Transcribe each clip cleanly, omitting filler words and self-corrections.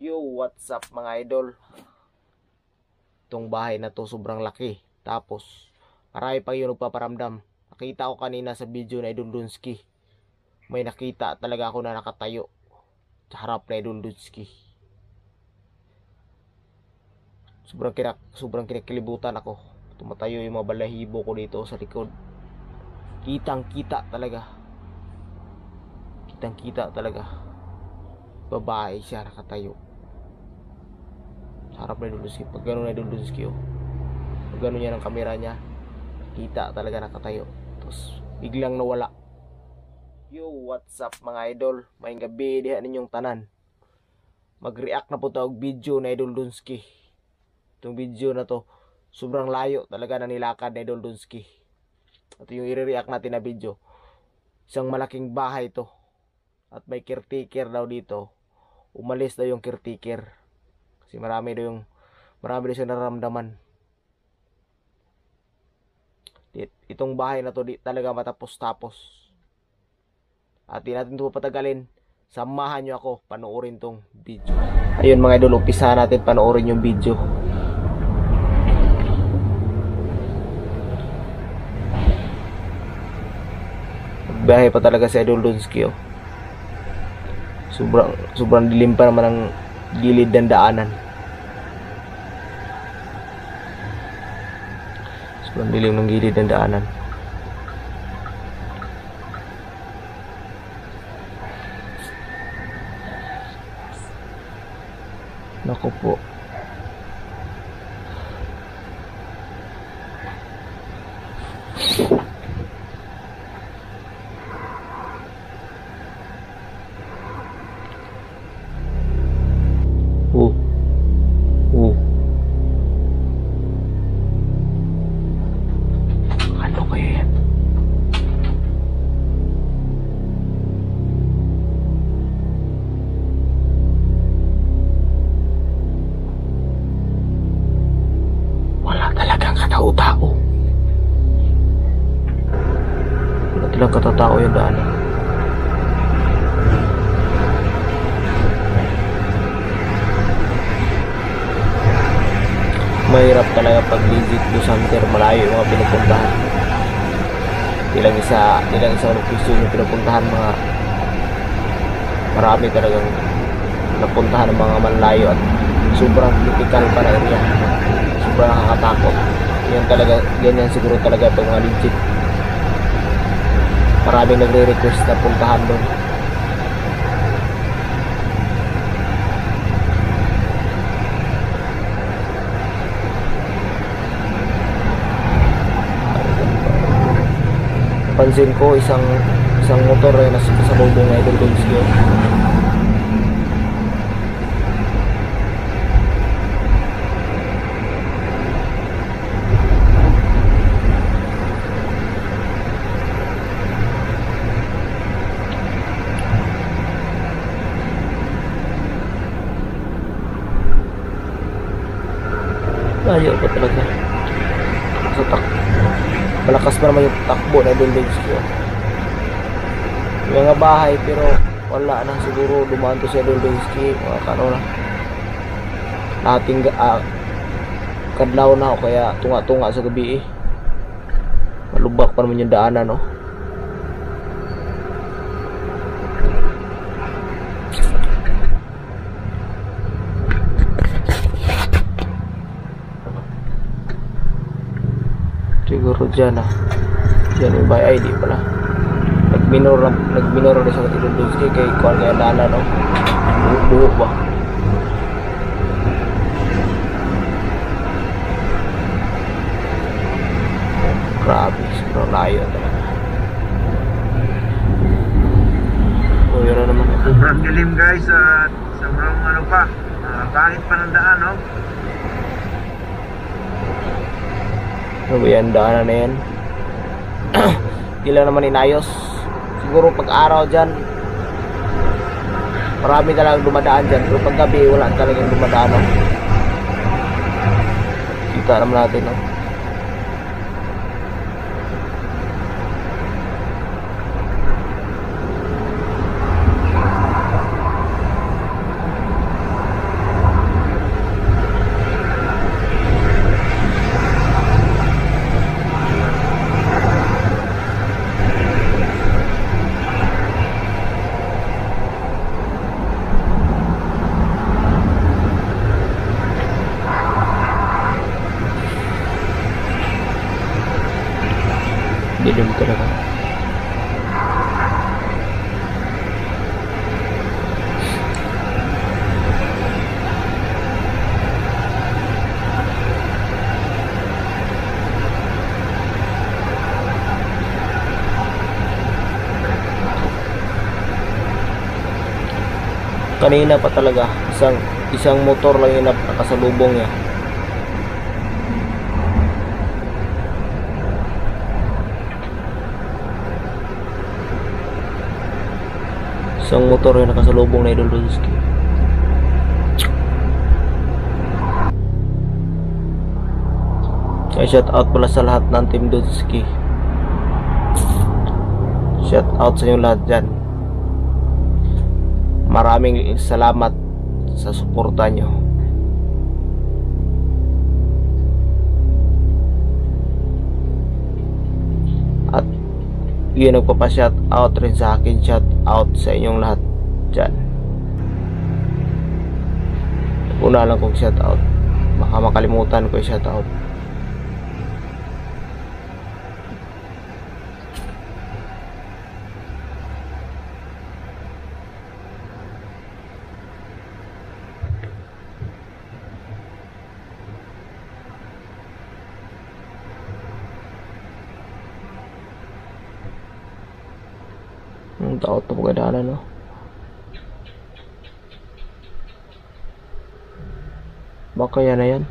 Yo, what's up mga idol? Itong bahay na to sobrang laki. Tapos, marami pa yung nagpaparamdam. Nakita ko kanina sa video na Idol Dunsky. May nakita talaga ako na nakatayo sa harap na Idol Dunsky. Sobrang kinakilibutan ako. Tumatayo yung mga balahibo ko dito sa likod. Kitang kita talaga. Babae siya nakatayo sa harap na Idol Dunsky. Pag gano'n na Idol Dunsky, oh. Pag gano'n niya ng kamera niya, kita talaga nakatayo. Tapos biglang nawala. Yo, what's up mga idol? Maayong gabi diha ninyong tanan. Mag-react na po tawag video na Idol Dunsky. Itong video na to, sobrang layo talaga na nilakad na Idol Dunsky. At yung i-react natin na video, isang malaking bahay to. At may caretaker daw dito. Umalis daw yung caretaker. Kasi marami daw siyang nararamdaman. Itong bahay na to di talaga matapos-tapos. At di natin ito patagalin. Samahan nyo ako panoorin tong video. Ayun mga idol, umpisa natin panoorin yung video. Bahay pa talaga si Idol Dunsky, oh. Sobrang dilim pa naman ang gilid ng daanan. Sobrang dilim ng gilid ng daanan. Naku po. Ano kaya yan? Wala talagang katao-tao. Wala talagang katao yung daanan. Mahirap talaga pag visit do center, malayo yung mga pinupuntahan. Ilang isa location yung pinupuntahan, mga marami talagang napuntahan ng mga malayo at sobrang critical pa na area. Sobrang nakakatakot. Ganyan siguro talaga itong mga legit. Maraming nagre-request na puntahan doon. Pansin ko isang motor ay nasa bubong na Idol Dunsky. Layo pa talaga. Malakas pa naman yung takbo na Idol Dunsky. Yung mga bahay pero wala na siguro dumaan to sa Idol Dunsky. Mga kano na. Nating kadlaw na o kaya tunga-tunga sa gabi eh. Malubak pa naman yung daanan, no? Siguro dyan yung by ID pala. Nagminor na sa Idol Dunsky kay kuwan kaya dana, no? Buo ba? Grabe, sobrang layo talaga. O, yun na naman. Sobrang dilim guys at sobrang kahit pa ng daan, no? Ano ba yan? Daanan na yan. Hindi lang naman inayos. Siguro pag araw dyan marami talagang dumadaan dyan. Pero pag gabi wala talagang dumadaan, no? Kita naman natin, no? kanina pa talaga, isang motor lang yung nakasalubong niya. Isang motor yung nakasalubong na Idol Dudski. Kaya shout out pala sa lahat ng Team Dudski. Shout out sa inyong lahat dyan. Maraming salamat sa suporta nyo. At yun, nagpapa-shout out rin sa akin. Shout out sa inyong lahat dyan. Una lang kong shout out, baka makalimutan ko yung shout out. Ang tao ito pagkadaanan, no? Baka yan na yan.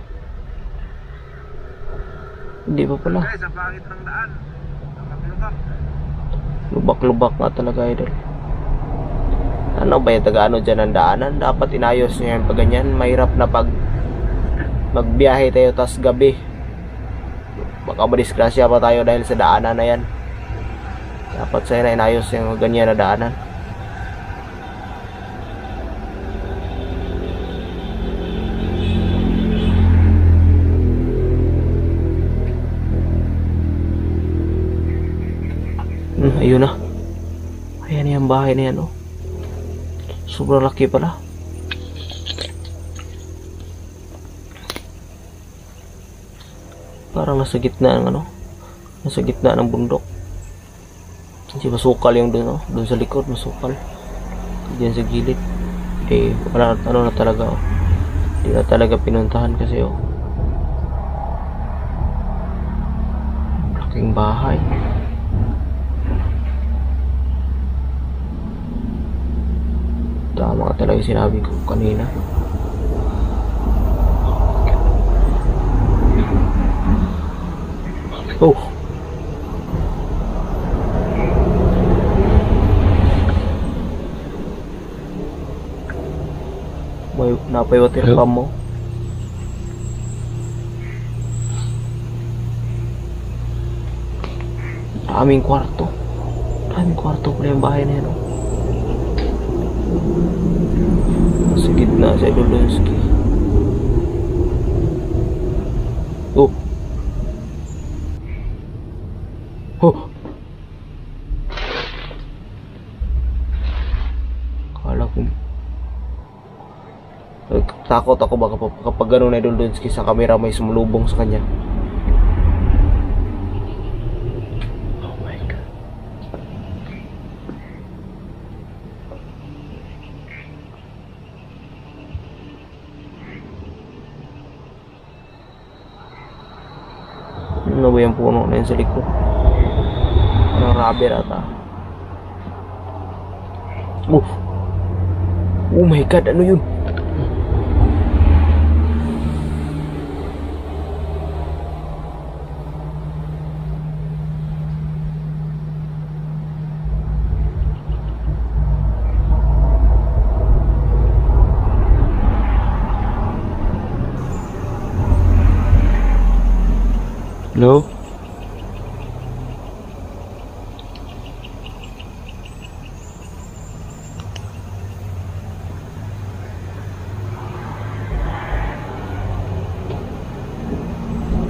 Hindi pa pala. Guys, ang pangit ng daan. Lubak-lubak. Lubak-lubak nga talaga, Idol. Ano ba yung taga-ano dyan ang daanan? Dapat inayos nyo yan pag ganyan. Mahirap na pag magbiyahe tayo tas gabi. Baka madisgrasya pa tayo dahil sa daanan na yan. Dapat sana inayos yung ganyan na daanan. Ayun na. Ayan yung bahay na yan, oh. Sobrang laki pala. Parang nasa gitna ng ano, nasa gitna ng bundok. Kasi masukal yung dun, oh. Dun sa likod masukal. Diyan sa gilid. Eh, wala, ano na talaga, oh. Hindi na talaga pinuntahan kasi, oh. Laking bahay. Tama ka talaga sinabi ko kanina. Oh. May napay water pump mo. Daming kwarto. Daming kwarto pala yung bahay na yan, oh. Sa gitna sa Idol Dudski. Oh. Oh. Kala ko takot ako baka kapag gano'n na Idol Dudski sa camera may sumulubong sa kanya. Ano ba yung puno na yun sa likod? Ano, rubber ata. Oh my god, ano yun? Hello?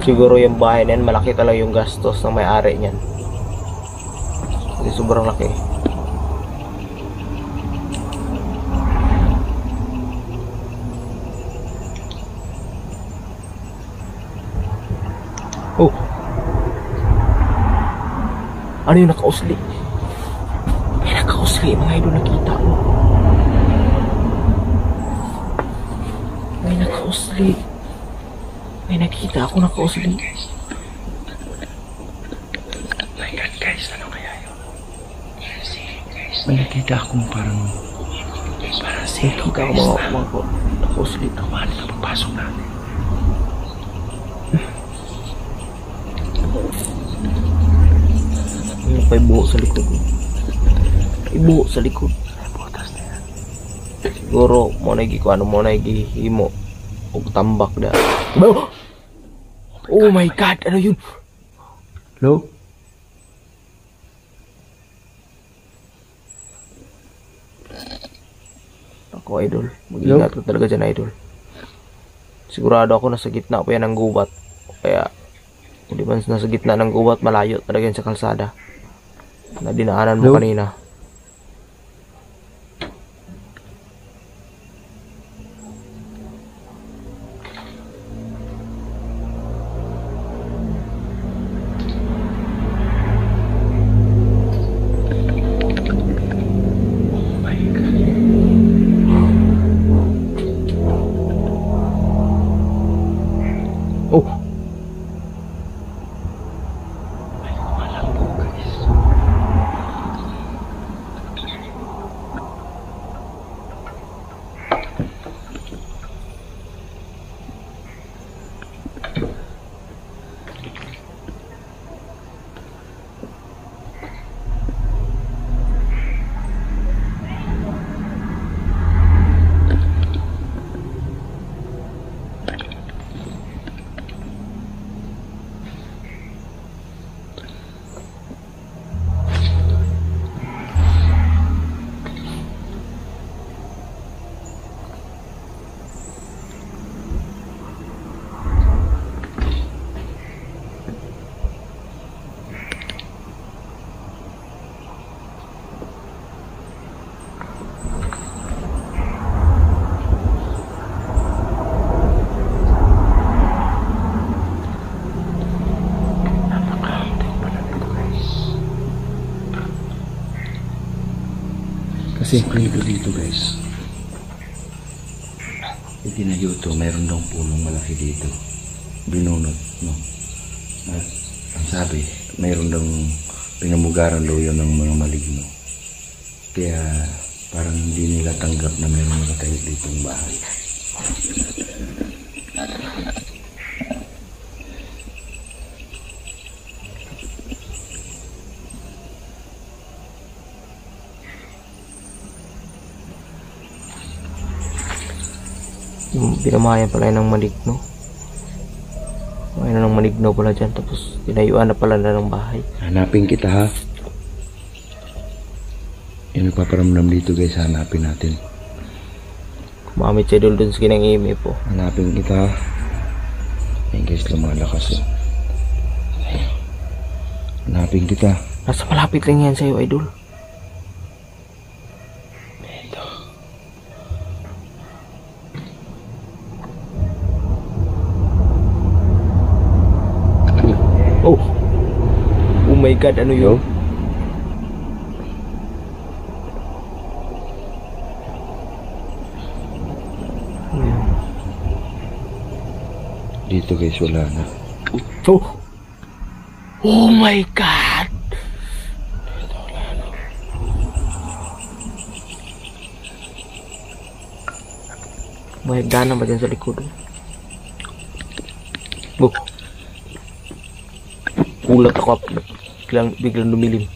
Siguro yung bahay na yan, malaki talaga yung gastos ng may-ari niyan. Kasi sobrang laki. Oh. Ano yung nakausli? May nakausli, mga idol, nakita ko. May nakausli. May nakita ako nakausli. My God, guys, ano kaya yun? May nakita akong parang Kasi kita ko mga kuslit. Naman na pagpasok natin. May buhok sa likod. May buhok sa likod. Butas na yan. Siguro mo na ano mo na himo og tambak da. Oh my god, ano yun? Hello? Ako idol, mag-ingat ka talaga dyan idol. Sigurado ako nasa gitna pa yan ng gubat. Kaya kung di man nasa gitna ng gubat, malayo talaga yan sa kalsada na dinaanan mo kanina. Oh, Kasi dito guys. Itinayo to, mayroon daw punong malaki dito. Binunot, no? At ang sabi, mayroon daw pinamugaran daw yun ng mga maligno. Kaya parang hindi nila tanggap na mayroong nakatayo dito ng bahay. yung pinamayan pala yun ng maligno. Mayroon ng maligno pala dyan. Tapos tinayuan na pala na ng bahay. Hanapin kita ha. Yung nagpaparamdam dito guys, hanapin natin. Kumamit siya dun sa kinang ime po. Hanapin kita. Ayun guys, lumalakas eh. Hanapin kita. Nasa malapit lang yan sa'yo, idol. Oh! Oh my god, ano yun? Dito guys, wala na. Oh! Oh my god! May hagdanan ba dyan sa likod? Oh! Ulat ako, biglang lumilim.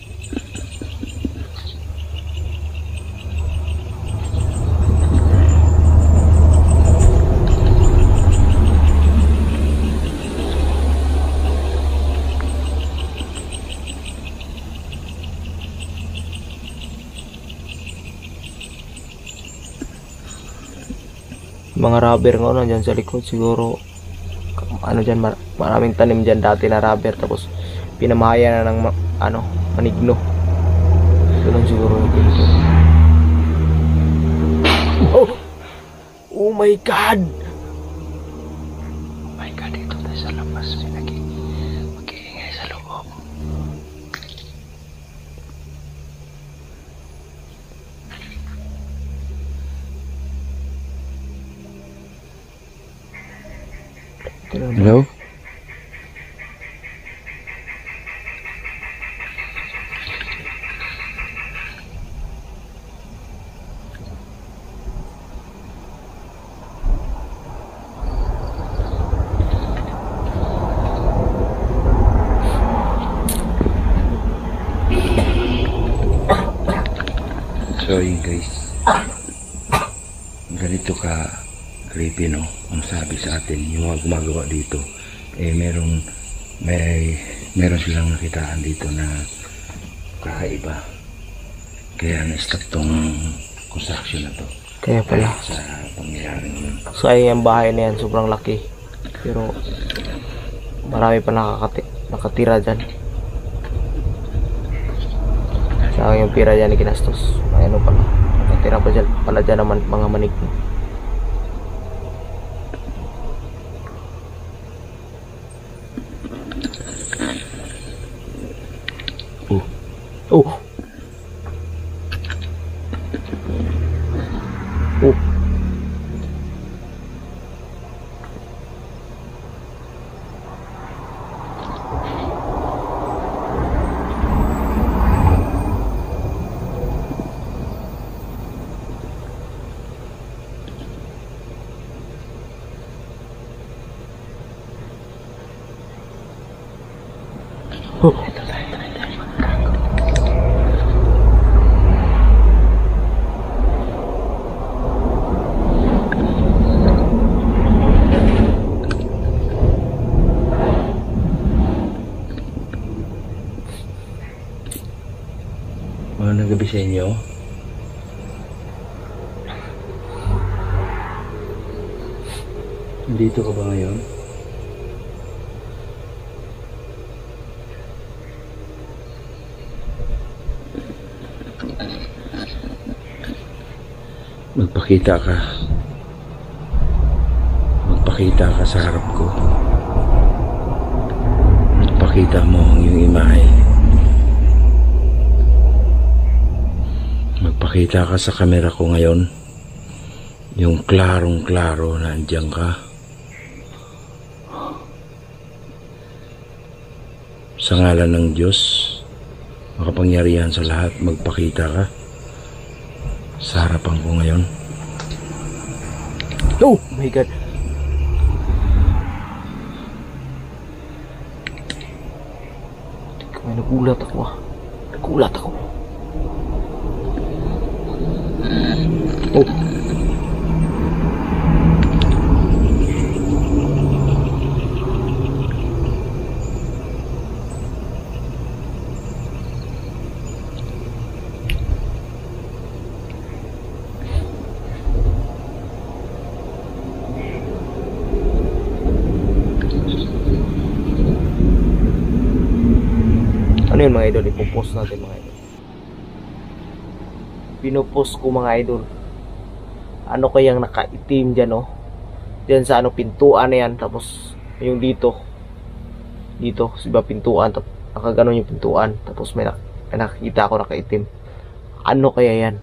Mga rubber nga dyan sa likod, siguro ano dyan, maraming tanim dyan dati na rubber, tapos pinamahaya na ng manigno. Ito lang siguro yung pinto. Oh! Oh my god! Oh my god, dito tayo sa labas. May mag-iingay sa loob. Hello? So yun guys, ganito ka creepy, no? Ang sabi sa atin, yung mga gumagawa dito, meron silang nakitaan dito na kakaiba. Kaya na-stop tong construction na to. Kaya pala. Sa pangyayaring yun. So ay ang bahay na yan, sobrang laki. Pero marami pa nakatira dyan. Sa akin yung pira dyan ni Kinastos. Ay ano pala, nakatira pa dyan, pala dyan naman mga manik. Oh. Magandang gabi sa inyo. Nandito ka ba ngayon? Magpakita ka. Magpakita ka sa harap ko. Magpakita mo ang iyong imahe. Magpakita ka sa kamera ko ngayon. Yung klarong-klaro na andyan ka. Sa ngalan ng Diyos, makapangyarihan sa lahat, magpakita ka sa harapan ko ngayon. Oh my God. Nagulat ako ah. Nagulat ako. Oh. Ano yun mga idol? Ipopost natin mga idol. Pinopost ko mga idol. Ano kayang nakaitim dyan, oh? Dyan sa ano, pintuan na yan. Tapos yung dito, diba pintuan, nakaganon yung pintuan. Tapos may nakikita ako nakaitim. Ano kaya yan?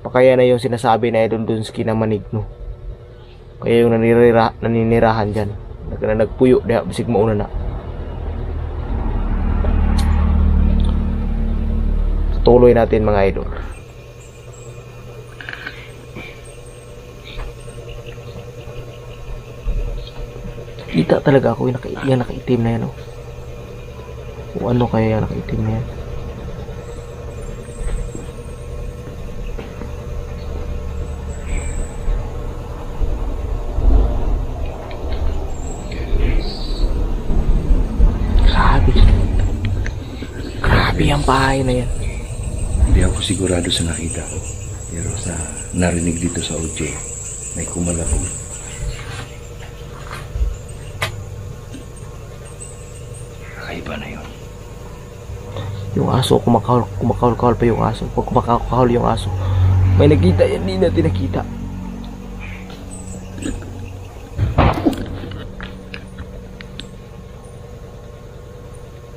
Kaya na yung sinasabi na Idol Dunsky na manigno. Kaya yung naninirahan dyan, nagpuyo diha bisig mauna na. Tuloy natin mga idol. Kita talaga ako yung nakaitim na yan, oh. O ano kaya yung nakaitim na yan? Grabe ang bahay na yan. Hindi ako sigurado sa nakita ko, pero sa narinig dito sa audio, may kumalabog. Kakaiba na yun. Yung aso, kumakahol pa yung aso. Pag kumakahol yung aso, may nakita yan, hindi natin nakita.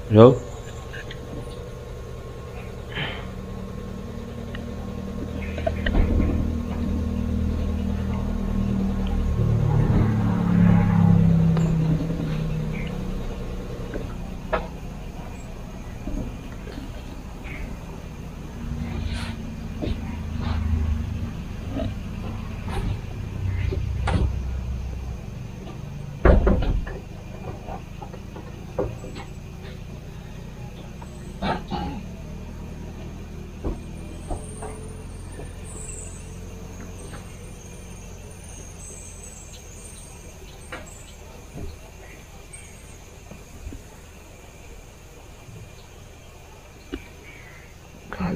Hello?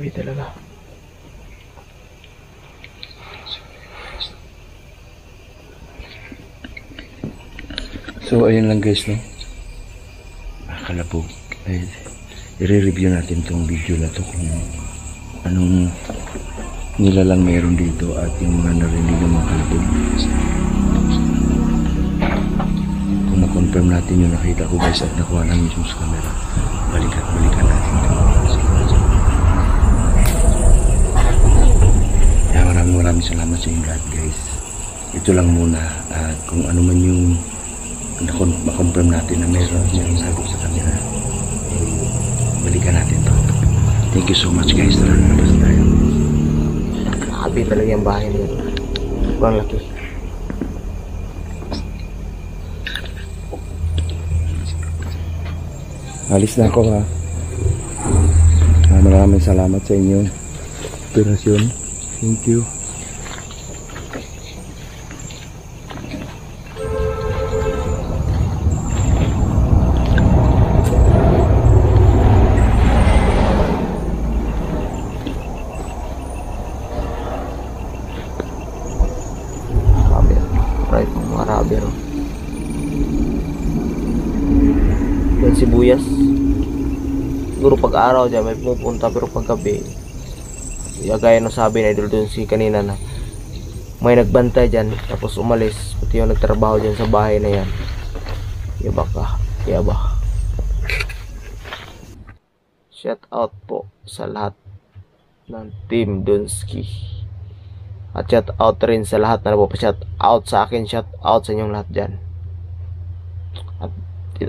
Grabe talaga. So ayun lang guys, no? Kalabog. Ay, i-review natin tong video na to kung anong nilalang meron dito at yung mga narinig ng mga kalabog. Kung na-confirm natin yung nakita ko guys at nakuha namin yung sa camera, balikan natin ito. Kaya maraming salamat sa inyo lahat guys. Ito lang muna at kung ano man yung ma-confirm natin na meron siyang sagot sa kanila, balikan natin to. Thank you so much guys. Tara, nalabas tayo. Grabe talaga yung bahay niya. Sobrang laki. Alis na ako ha. Maraming salamat sa inyong operasyon. Thank you. Rubber. Yan sibuyas. Siguro pag araw dyan may pumupunta, pero pag gabi, gaya nung sabi na idol dun si kanina na may nagbantay dyan tapos umalis, pati yung nagtrabaho dyan sa bahay na yan. Yaba. Shout out po sa lahat ng Team Dunsky. At shout out rin sa lahat na nagpa-shout out sa akin. Shout out sa inyong lahat dyan.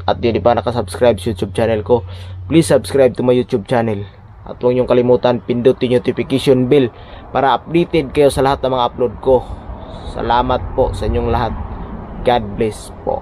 At yun, di ba nakasubscribe sa YouTube channel ko, please subscribe to my YouTube channel. At huwag niyong kalimutan pindutin yung notification bell para updated kayo sa lahat ng mga upload ko. Salamat po sa inyong lahat. God bless po.